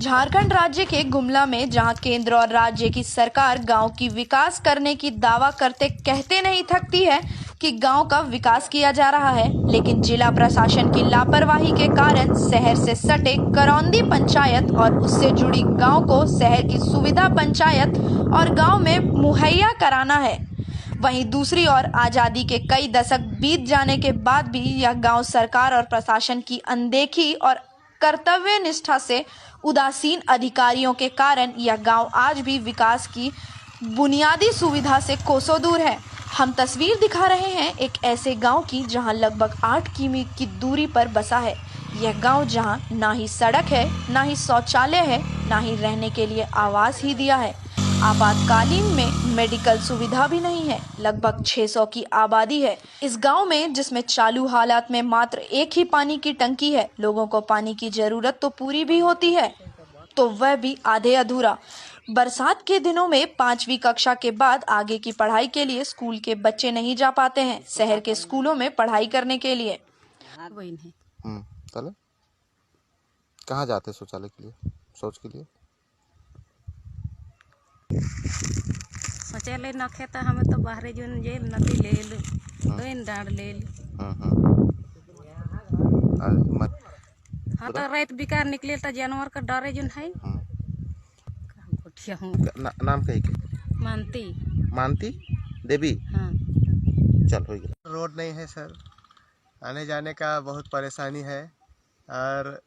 झारखंड राज्य के गुमला में जहां केंद्र और राज्य की सरकार गांव की विकास करने की दावा करते कहते नहीं थकती है कि गांव का विकास किया जा रहा है, लेकिन जिला प्रशासन की लापरवाही के कारण शहर से सटे करौंदी पंचायत और उससे जुड़ी गांव को शहर की सुविधा पंचायत और गांव में मुहैया कराना है। वहीं दूसरी ओर आजादी के कई दशक बीत जाने के बाद भी यह गांव सरकार और प्रशासन की अनदेखी और कर्तव्य निष्ठा से उदासीन अधिकारियों के कारण यह गांव आज भी विकास की बुनियादी सुविधा से कोसों दूर है। हम तस्वीर दिखा रहे हैं एक ऐसे गांव की जहां लगभग 8 किमी की दूरी पर बसा है यह गांव, जहां ना ही सड़क है, ना ही शौचालय है, ना ही रहने के लिए आवास ही दिया है। आपातकालीन में मेडिकल सुविधा भी नहीं है। लगभग 600 की आबादी है इस गांव में, जिसमें चालू हालात में मात्र एक ही पानी की टंकी है। लोगों को पानी की जरूरत तो पूरी भी होती है, तो वह भी आधे अधूरा। बरसात के दिनों में 5वीं कक्षा के बाद आगे की पढ़ाई के लिए स्कूल के बच्चे नहीं जा पाते हैं शहर के स्कूलों में पढ़ाई करने के लिए। चलो कहाँ जाते शौचालय के लिए, शौच के लिए? शौचालय नखे तो हमें तो बाहर जो नदी ले डाँड ले हाँ तो रात बिकार निकले तो जानवर का डरे जो है। नाम कही के? मानती देवी। हाँ। चल हो गया। रोड नहीं है सर, आने जाने का बहुत परेशानी है और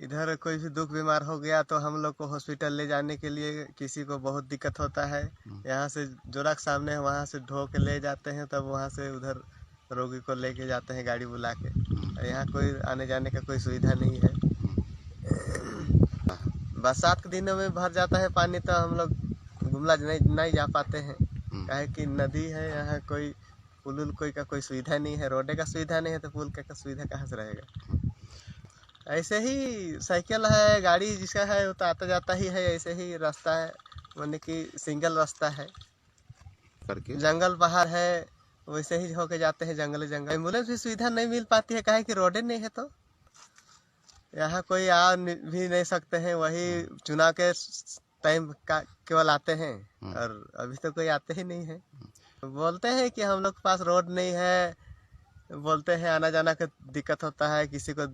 इधर कोई भी दुख बीमार हो गया तो हम लोग को हॉस्पिटल ले जाने के लिए किसी को बहुत दिक्कत होता है। यहाँ से जोराक सामने है, वहाँ से ढो के ले जाते हैं, तब वहाँ से उधर रोगी को लेके जाते हैं गाड़ी बुला के। यहाँ कोई आने जाने का कोई सुविधा नहीं है। बरसात के दिनों में भर जाता है पानी तो हम लोग गुमला नहीं जा पाते हैं, काहे कि नदी है। यहाँ कोई पुल कोई का कोई सुविधा नहीं है, रोडे का सुविधा नहीं है तो पुल का सुविधा कहाँ से रहेगा। ऐसे ही साइकिल है, गाड़ी जिसका है वो तो आता जाता ही है। ऐसे ही रास्ता है, माने कि सिंगल रास्ता है करके, जंगल बाहर है, वैसे ही होके जाते हैं जंगल। एम्बुलेंस भी सुविधा नहीं मिल पाती है, काहे कि रोडे नहीं है तो यहाँ कोई आ भी नहीं सकते हैं। वही चुनाव के टाइम का केवल आते हैं और अभी तो कोई आते ही नहीं है। बोलते हैं कि हम लोग के पास रोड नहीं है, बोलते हैं आना जाना का दिक्कत होता है, किसी को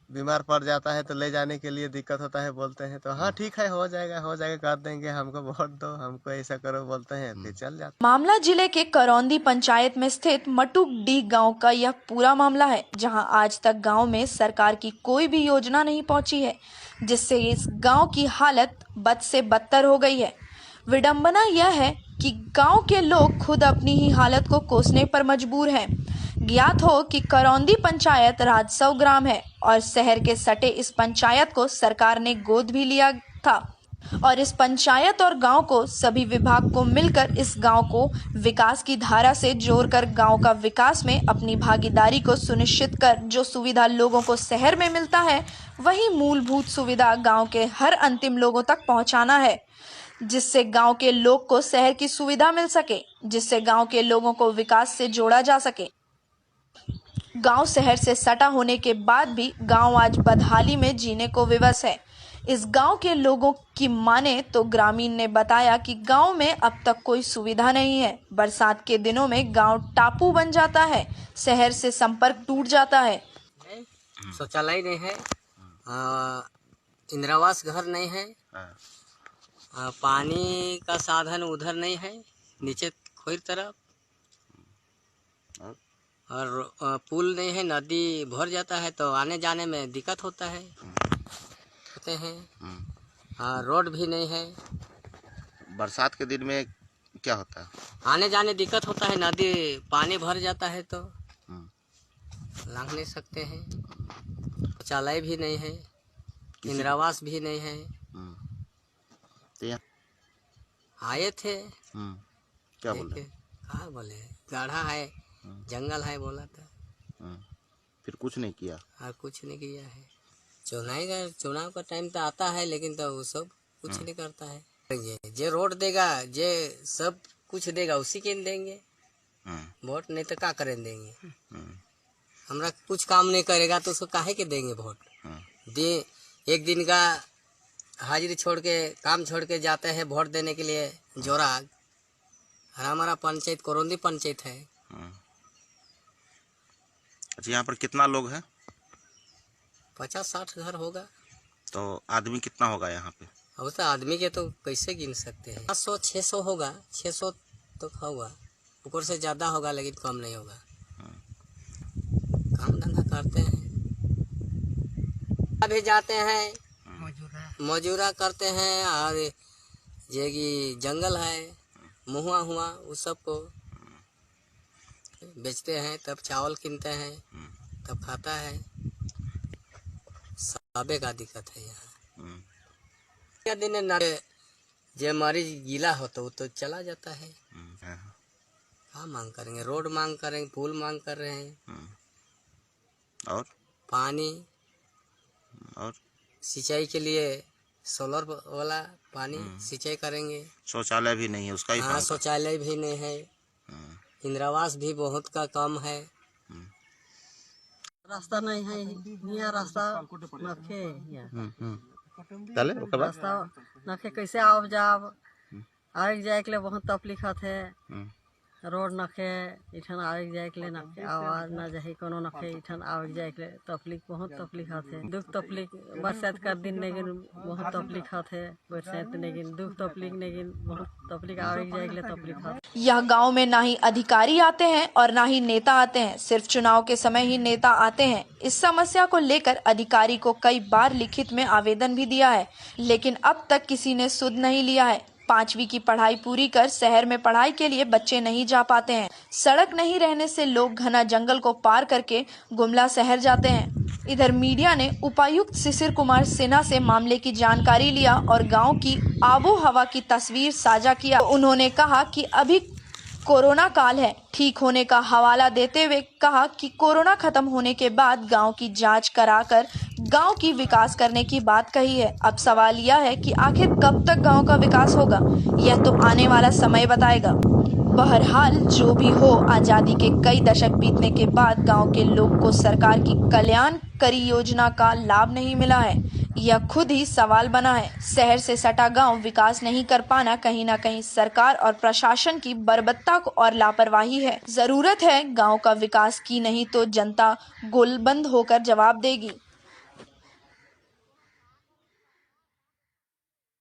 बीमार पड़ जाता है तो ले जाने के लिए दिक्कत होता है, बोलते हैं तो हाँ ठीक है हो जाएगा कर देंगे, हमको वोट दो, हमको ऐसा करो, बोलते हैं फिर चल जाते। मामला जिले के करौंदी पंचायत में स्थित मटुक डी गांव का यह पूरा मामला है, जहां आज तक गांव में सरकार की कोई भी योजना नहीं पहुंची है, जिससे इस गांव की हालत बद से बदतर हो गई है। विडंबना यह है कि गांव के लोग खुद अपनी ही हालत को कोसने पर मजबूर हैं। ज्ञात हो कि करौंदी पंचायत राजस्व ग्राम है और शहर के सटे इस पंचायत को सरकार ने गोद भी लिया था और इस पंचायत और गांव को सभी विभाग को मिलकर इस गांव को विकास की धारा से जोड़कर गांव का विकास में अपनी भागीदारी को सुनिश्चित कर जो सुविधा लोगों को शहर में मिलता है वही मूलभूत सुविधा गांव के हर अंतिम लोगों तक पहुंचाना है, जिससे गांव के लोग को शहर की सुविधा मिल सके, जिससे गांव के लोगों को विकास से जोड़ा जा सके। गांव शहर से सटा होने के बाद भी गांव आज बदहाली में जीने को विवश है। इस गांव के लोगों की माने तो ग्रामीण ने बताया कि गांव में अब तक कोई सुविधा नहीं है। बरसात के दिनों में गांव टापू बन जाता है, शहर से संपर्क टूट जाता है। शौचालय नहीं है, इंदिरावास घर नहीं है, पानी का साधन उधर नहीं है, नीचे खोई तरफ, और पुल नहीं है, नदी भर जाता है तो आने जाने में दिक्कत होता है होते हैं। रोड भी नहीं है। बरसात के दिन में क्या होता है? आने जाने दिक्कत होता है, नदी पानी भर जाता है तो लंघ नहीं सकते हैं। शौचालय भी नहीं है, इंदिरावास भी नहीं है। आए थे, क्या बोले? हाँ बोले गाढ़ा है, जंगल है बोला था, फिर कुछ नहीं किया और कुछ नहीं किया है। चुनाव का टाइम तो आता है लेकिन तो वो सब कुछ नहीं करता है। जे रोड देगा, जे सब कुछ देगा उसी के देंगे वोट, नहीं तो क्या करें देंगे। हमरा कुछ काम नहीं करेगा तो उसको काहे के देंगे वोट। दे एक दिन का हाजिरी छोड़ के काम छोड़ के जाते हैं वोट देने के लिए जोराग। और हमारा पंचायत कोरोंदी पंचायत है। अच्छा, यहाँ पर कितना लोग हैं? 50-60 घर होगा। तो आदमी कितना होगा यहाँ पे? अब तो आदमी के तो कैसे गिन सकते हैं। 500-600 होगा, 600 तो होगा, ऊपर से ज्यादा होगा लेकिन कम नहीं होगा। काम धंधा करते हैं, अभी जाते हैं मजूरा करते हैं। और ये कि जंगल है महुआ हुआ उस सब को बेचते हैं, तब चावल कीनते हैं, तब खाता है। सबे का दिक्कत है यहाँ। क्या दिन ना जे मरीज गीला हो तो चला जाता है। क्या मांग करेंगे? रोड मांग करेंगे, पुल मांग कर रहे हैं, और पानी और सिंचाई के लिए सोलर वाला पानी सिंचाई करेंगे। शौचालय भी नहीं है, उसका ही हाँ, काम शौचालय भी नहीं है। इंदिरावास भी बहुत का कम है। रास्ता नहीं है यहाँ, रास्ता नखे चले ओकर बाद रास्ता नखे कैसे आओ जाब आगे जाए के लिए बहुत तकलीफ है। रोड नखे इठन आगे जाए के लिए नखे आवाज न जाए कोनो नखे इठन आगे जाए के लिए तकलीफ बहुत तकलीफ है। दुख तकलीफ बरसात कर दिन नेगिन बहुत तकलीफ है। बरसात नेगिन दुख तकलीफ नेगिन बहुत तकलीफ आगे जाए के लिए तकलीफ है। यह गांव में ना ही अधिकारी आते हैं और ना ही नेता आते हैं, सिर्फ चुनाव के समय ही नेता आते हैं। इस समस्या को लेकर अधिकारी को कई बार लिखित में आवेदन भी दिया है, लेकिन अब तक किसी ने सुध नहीं लिया है। 5वीं की पढ़ाई पूरी कर शहर में पढ़ाई के लिए बच्चे नहीं जा पाते हैं। सड़क नहीं रहने से लोग घना जंगल को पार करके गुमला शहर जाते हैं। इधर मीडिया ने उपायुक्त शिशिर कुमार सिन्हा से मामले की जानकारी लिया और गांव की आबो हवा की तस्वीर साझा किया। उन्होंने कहा कि अभी कोरोना काल है, ठीक होने का हवाला देते हुए कहा कि कोरोना खत्म होने के बाद गांव की जांच कराकर गांव की विकास करने की बात कही है। अब सवाल यह है कि आखिर कब तक गांव का विकास होगा, यह तो आने वाला समय बताएगा। बहरहाल जो भी हो, आजादी के कई दशक बीतने के बाद गांव के लोग को सरकार की कल्याणकारी योजना का लाभ नहीं मिला है, यह खुद ही सवाल बना है। शहर से सटा गांव विकास नहीं कर पाना कहीं ना कहीं सरकार और प्रशासन की बर्बरता और लापरवाही है। जरूरत है गांव का विकास की, नहीं तो जनता गोलबंद होकर जवाब देगी।